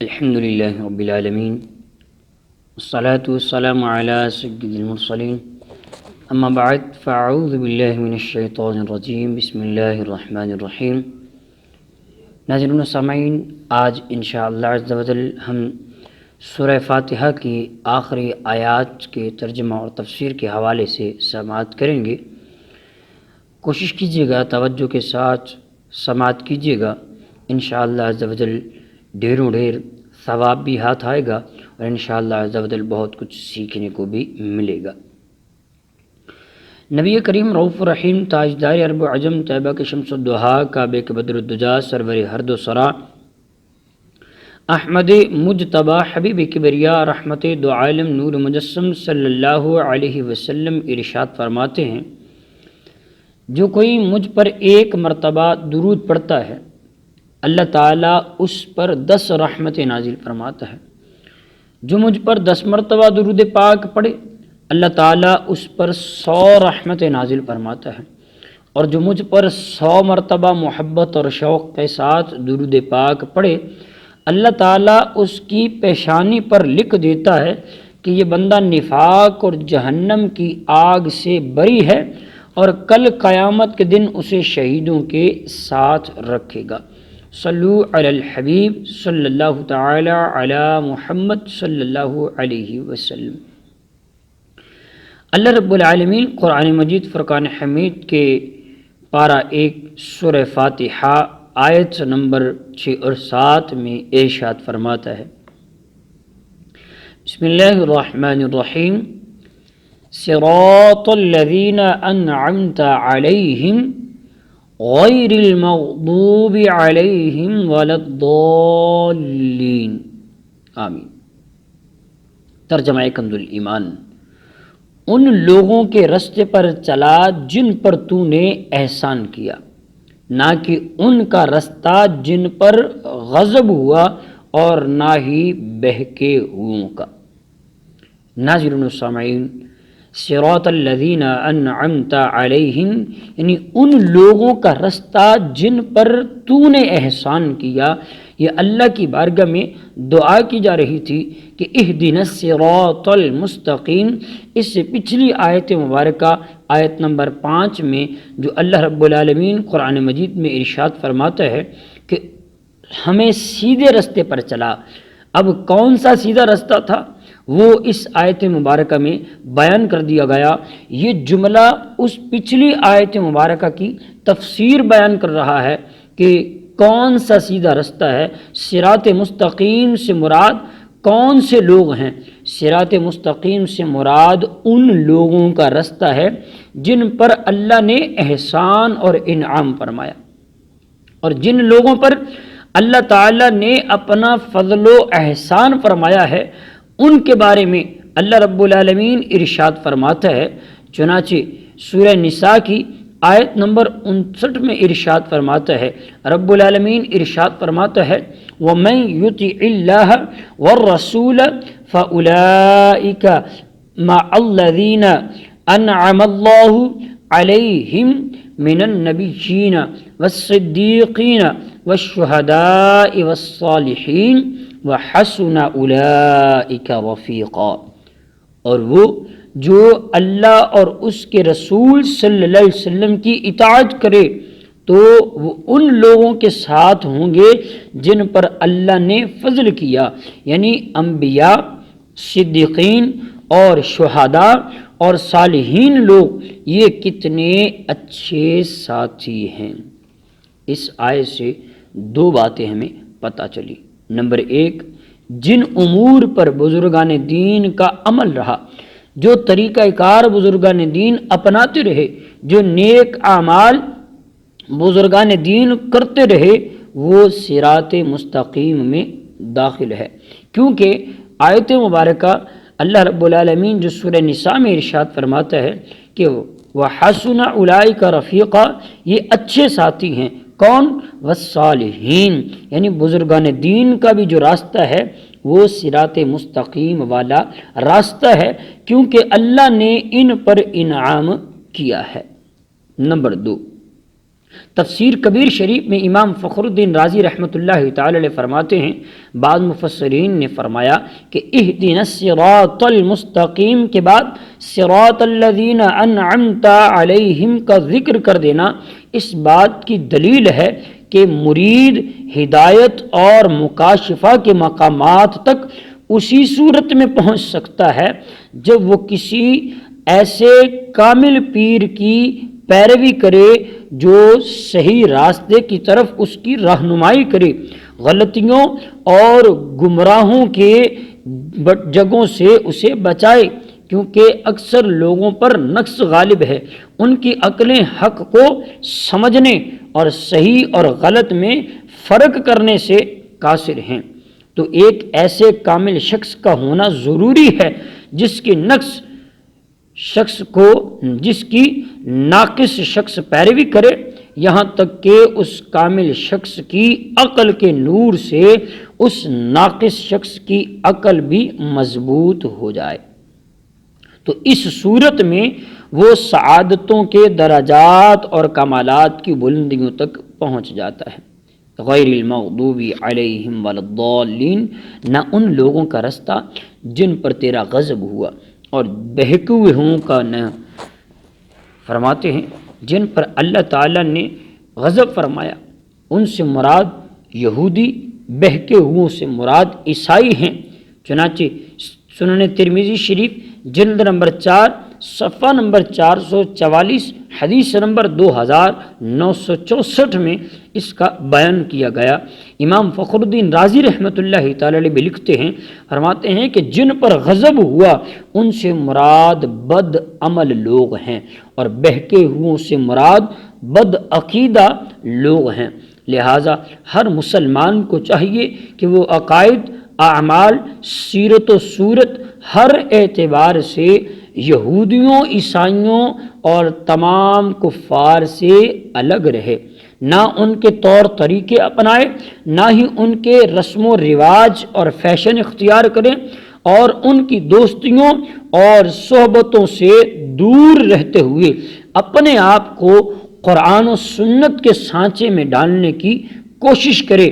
الحمد للہ رب العالمین والصلاة والسلام علی سید المرسلین اما بعد فاعوذ باللہ من الشیطان الرجیم بسم اللہ الرحمن الرحیم۔ ناظرین و سامعین، آج انشاءاللہ عز و جل ہم سورہ فاتحہ کی آخری آیات کے ترجمہ اور تفسیر کے حوالے سے سماعت کریں گے۔ کوشش کیجیے گا، توجہ کے ساتھ سماعت کیجیے گا، انشاءاللہ عز و جل ڈھیروں ڈھیر ثواب بھی ہاتھ آئے گا اور انشاءاللہ عز و جل بہت کچھ سیکھنے کو بھی ملے گا۔ نبی کریم رؤوف الرحیم، تاجدار عرب و عجم، طیبہ کے شمس الضحیٰ، کعبے کے بدر الدجا، سرور ہرد و سرا، احمد مجتبیٰ، حبیب کبریا، رحمت دو عالم، نور مجسم صلی اللہ علیہ وسلم ارشاد فرماتے ہیں، جو کوئی مجھ پر ایک مرتبہ درود پڑھتا ہے اللہ تعالیٰ اس پر 10 رحمتیں نازل فرماتا ہے۔ جو مجھ پر 10 مرتبہ درود پاک پڑھے اللہ تعالیٰ اس پر 100 رحمتیں نازل فرماتا ہے، اور جو مجھ پر 100 مرتبہ محبت اور شوق کے ساتھ درود پاک پڑھے اللہ تعالیٰ اس کی پیشانی پر لکھ دیتا ہے کہ یہ بندہ نفاق اور جہنم کی آگ سے بری ہے، اور کل قیامت کے دن اسے شہیدوں کے ساتھ رکھے گا۔ صلو علی الحبیب صلی اللہ تعالی علی محمد صلی اللہ علیہ وسلم۔ اللہ رب العالمین قرآن مجید فرقان حمید کے پارہ 1 سورہ فاتحہ آیت نمبر 6 اور 7 میں ارشاد فرماتا ہے، بسم اللہ الرحمن الرحیم، صراط الذین انعمت علیہم غیر المغضوب علیہم ولا الضالین۔ آمین۔ ترجمہ کنز الایمان، ان لوگوں کے رستے پر چلا جن پر تو نے احسان کیا، نہ کہ ان کا رستہ جن پر غضب ہوا اور نہ ہی بہکے ہوئوں کا۔ ناظرین و سامعین، صراط الذین انعمت علیہم یعنی ان لوگوں کا رستہ جن پر تو نے احسان کیا۔ یہ اللہ کی بارگاہ میں دعا کی جا رہی تھی کہ اہدنا الصراط المستقیم۔ اس سے پچھلی آیت مبارکہ آیت نمبر 5 میں جو اللہ رب العالمین قرآن مجید میں ارشاد فرماتا ہے کہ ہمیں سیدھے رستے پر چلا۔ اب کون سا سیدھا رستہ تھا وہ اس آیت مبارکہ میں بیان کر دیا گیا۔ یہ جملہ اس پچھلی آیت مبارکہ کی تفسیر بیان کر رہا ہے کہ کون سا سیدھا رستہ ہے۔ صراط مستقیم سے مراد کون سے لوگ ہیں؟ صراط مستقیم سے مراد ان لوگوں کا رستہ ہے جن پر اللہ نے احسان اور انعام فرمایا، اور جن لوگوں پر اللہ تعالیٰ نے اپنا فضل و احسان فرمایا ہے ان کے بارے میں اللہ رب العالمین ارشاد فرماتا ہے۔ چنانچہ سورہ نساء کی آیت نمبر 59 میں ارشاد فرماتا ہے، رب العالمین ارشاد فرماتا ہے، وَمَن يُطِعِ اللَّهَ وَالرَّسُولَ فَأُولَٰئِكَ مَعَ الَّذِينَ أَنْعَمَ اللَّهُ عَلَيْهِم مِّنَ النَّبِيِّينَ وَالصِّدِّيقِينَ وَالشُّهَدَاءِ وَالصَّالِحِينَ وَحَسُنَ أُولَٰئِكَ رَفِيقًا۔ اور وہ جو اللہ اور اس کے رسول صلی اللہ علیہ وسلم کی اطاعت کرے تو وہ ان لوگوں کے ساتھ ہوں گے جن پر اللہ نے فضل کیا، یعنی انبیاء، صدیقین اور شہداء اور صالحین لوگ یہ کتنے اچھے ساتھی ہیں۔ اس آیت سے 2 باتیں ہمیں پتہ چلی۔ نمبر 1، جن امور پر بزرگان دین کا عمل رہا، جو طریقہ کار بزرگان دین اپناتے رہے، جو نیک اعمال بزرگان دین کرتے رہے، وہ صراط مستقیم میں داخل ہے۔ کیونکہ آیت مبارکہ اللہ رب العالمین جو سورہ نساء میں ارشاد فرماتا ہے کہ وَحَسُنَ أُولَٰئِكَ رَفِيقًا، یہ اچھے ساتھی ہیں۔ کون؟ والصالحین، یعنی بزرگان دین کا بھی جو راستہ ہے وہ صراط مستقیم والا راستہ ہے، کیونکہ اللہ نے ان پر انعام کیا ہے۔ نمبر 2، تفسیر کبیر شریف میں امام فخر الدین رازی رحمۃ اللہ تعالی علیہ فرماتے ہیں، بعض مفسرین نے فرمایا کہ اہدنا الصراط المستقیم کے بعد صراط الذین انعمت علیہم کا ذکر کر دینا اس بات کی دلیل ہے کہ مرید ہدایت اور مکاشفہ کے مقامات تک اسی صورت میں پہنچ سکتا ہے جب وہ کسی ایسے کامل پیر کی پیروی کرے جو صحیح راستے کی طرف اس کی رہنمائی کرے، غلطیوں اور گمراہوں کے جگہوں سے اسے بچائے، کیونکہ اکثر لوگوں پر نقص غالب ہے، ان کی عقلیں حق کو سمجھنے اور صحیح اور غلط میں فرق کرنے سے قاصر ہیں۔ تو ایک ایسے کامل شخص کا ہونا ضروری ہے جس کی ناقص شخص پیروی کرے، یہاں تک کہ اس کامل شخص کی عقل کے نور سے اس ناقص شخص کی عقل بھی مضبوط ہو جائے، تو اس صورت میں وہ سعادتوں کے درجات اور کمالات کی بلندیوں تک پہنچ جاتا ہے۔ غیر المغضوب علیہم ولا الضالین، نہ ان لوگوں کا رستہ جن پر تیرا غضب ہوا، اور بہکے ہوئے کا نہ، فرماتے ہیں جن پر اللہ تعالیٰ نے غضب فرمایا ان سے مراد یہودی، بہکے ہوئوں سے مراد عیسائی ہیں۔ چنانچہ سنن ترمذی شریف جلد نمبر 4 صفحہ نمبر 444 حدیث نمبر 2964 میں اس کا بیان کیا گیا۔ امام فخر الدین رازی رحمۃ اللہ تعالی علیہ بھی لکھتے ہیں، فرماتے ہیں کہ جن پر غضب ہوا ان سے مراد بد عمل لوگ ہیں، اور بہکے ہوئوں سے مراد بد عقیدہ لوگ ہیں۔ لہٰذا ہر مسلمان کو چاہیے کہ وہ عقائد، اعمال، سیرت و صورت ہر اعتبار سے یہودیوں، عیسائیوں اور تمام کفار سے الگ رہے، نہ ان کے طور طریقے اپنائے، نہ ہی ان کے رسم و رواج اور فیشن اختیار کریں، اور ان کی دوستیوں اور صحبتوں سے دور رہتے ہوئے اپنے آپ کو قرآن و سنت کے سانچے میں ڈالنے کی کوشش کرے۔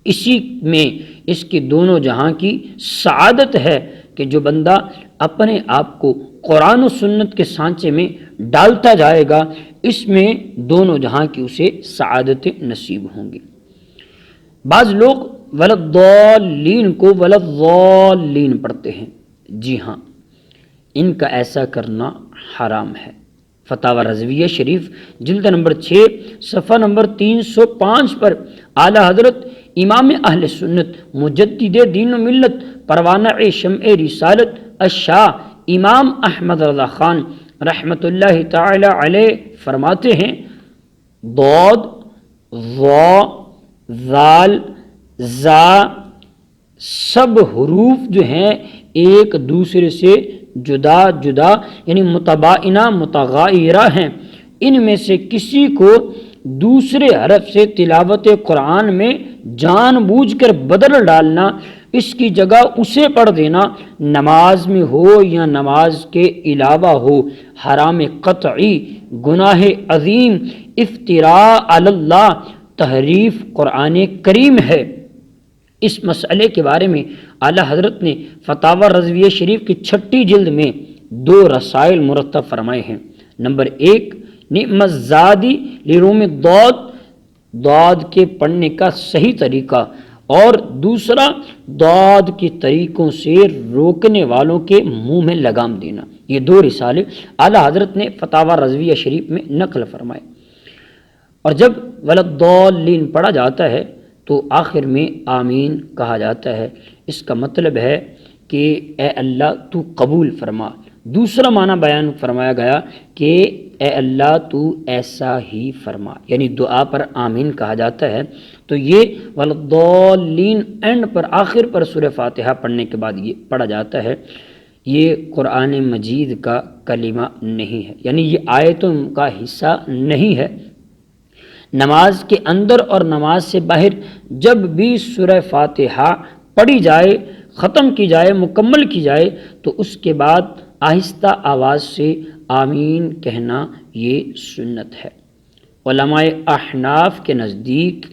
اسی میں اس کی دونوں جہاں کی سعادت ہے کہ جو بندہ اپنے آپ کو قرآن و سنت کے سانچے میں ڈالتا جائے گا، اس میں دونوں جہاں کی اسے سعادتیں نصیب ہوں گی۔ بعض لوگ ولضالین کو ولضالین پڑھتے ہیں، جی ہاں، ان کا ایسا کرنا حرام ہے۔ فتاوی رضویہ شریف جلد نمبر 6 صفحہ نمبر 305 پر اعلیٰ حضرت امام اہل سنت مجدد دین و ملت پروانہ شمع رسالت الشاہ امام احمد رضا خان رحمۃ اللہ تعالی علیہ فرماتے ہیں، ضاد، ظا، ذال، زا سب حروف جو ہیں ایک دوسرے سے جدا جدا یعنی متباینہ متغایرہ ہیں، ان میں سے کسی کو دوسرے حرف سے تلاوت قرآن میں جان بوجھ کر بدل ڈالنا، اس کی جگہ اسے پڑھ دینا، نماز میں ہو یا نماز کے علاوہ ہو، حرام قطعی، گناہ عظیم، افتراء علی اللہ، تحریف قرآن کریم ہے۔ اس مسئلے کے بارے میں اعلیٰ حضرت نے فتاوی رضویہ شریف کی 6 جلد میں 2 رسائل مرتب فرمائے ہیں۔ نمبر 1، نعم الزادی لروم الضاد، ضاد کے پڑھنے کا صحیح طریقہ، اور دوسرا ضاد کے طریقوں سے روکنے والوں کے منہ میں لگام دینا۔ یہ 2 رسالے اعلیٰ حضرت نے فتاوی رضویہ شریف میں نقل فرمائے۔ اور جب ولضالین پڑھا جاتا ہے تو آخر میں آمین کہا جاتا ہے، اس کا مطلب ہے کہ اے اللہ تو قبول فرما۔ دوسرا معنی بیان فرمایا گیا کہ اے اللہ تو ایسا ہی فرما، یعنی دعا پر آمین کہا جاتا ہے۔ تو یہ ولضالین اینڈ پر آخر پر سورہ فاتحہ پڑھنے کے بعد یہ پڑھا جاتا ہے، یہ قرآن مجید کا کلمہ نہیں ہے، یعنی یہ آیتوں کا حصہ نہیں ہے۔ نماز کے اندر اور نماز سے باہر جب بھی سورہ فاتحہ پڑھی جائے، ختم کی جائے، مکمل کی جائے، تو اس کے بعد آہستہ آواز سے آمین کہنا یہ سنت ہے۔ علماء احناف کے نزدیک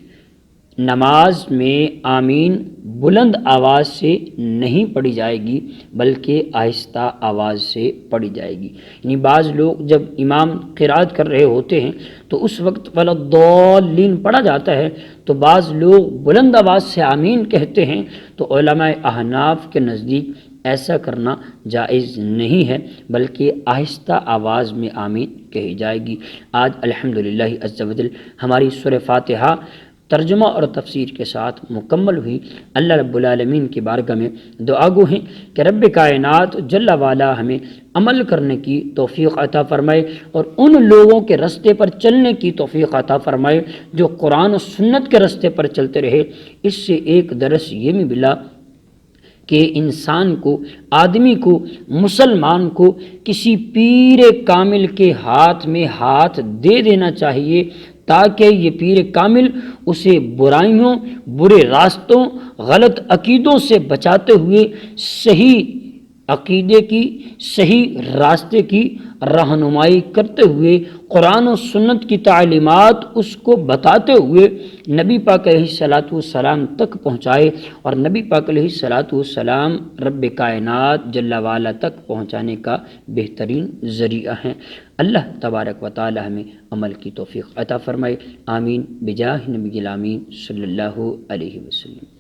نماز میں آمین بلند آواز سے نہیں پڑھی جائے گی بلکہ آہستہ آواز سے پڑھی جائے گی۔ یعنی بعض لوگ جب امام قرات کر رہے ہوتے ہیں تو اس وقت وَلَضَّالِّينَ پڑھا جاتا ہے تو بعض لوگ بلند آواز سے آمین کہتے ہیں، تو علماء احناف کے نزدیک ایسا کرنا جائز نہیں ہے بلکہ آہستہ آواز میں آمین کہی جائے گی۔ آج الحمدللہ عز و جل ہماری سورہ فاتحہ ترجمہ اور تفسیر کے ساتھ مکمل ہوئی۔ اللہ رب العالمین کی بارگاہ میں دعا گو ہیں کہ رب کائنات جل والا ہمیں عمل کرنے کی توفیق عطا فرمائے اور ان لوگوں کے رستے پر چلنے کی توفیق عطا فرمائے جو قرآن و سنت کے رستے پر چلتے رہے۔ اس سے ایک درس یہ بھی ملا کہ انسان کو، آدمی کو، مسلمان کو کسی پیر کامل کے ہاتھ میں ہاتھ دے دینا چاہیے تاکہ یہ پیر کامل اسے برائیوں، برے راستوں، غلط عقیدوں سے بچاتے ہوئے صحیح عقیدے کی، صحیح راستے کی رہنمائی کرتے ہوئے قرآن و سنت کی تعلیمات اس کو بتاتے ہوئے نبی پاک علیہ الصلاۃ والسلام تک پہنچائے، اور نبی پاک علیہ الصلاۃ والسلام رب کائنات جل وعلا تک پہنچانے کا بہترین ذریعہ ہیں۔ اللہ تبارک و تعالی ہمیں عمل کی توفیق عطا فرمائے، آمین بجاہ نبی الامین صلی اللہ علیہ وسلم۔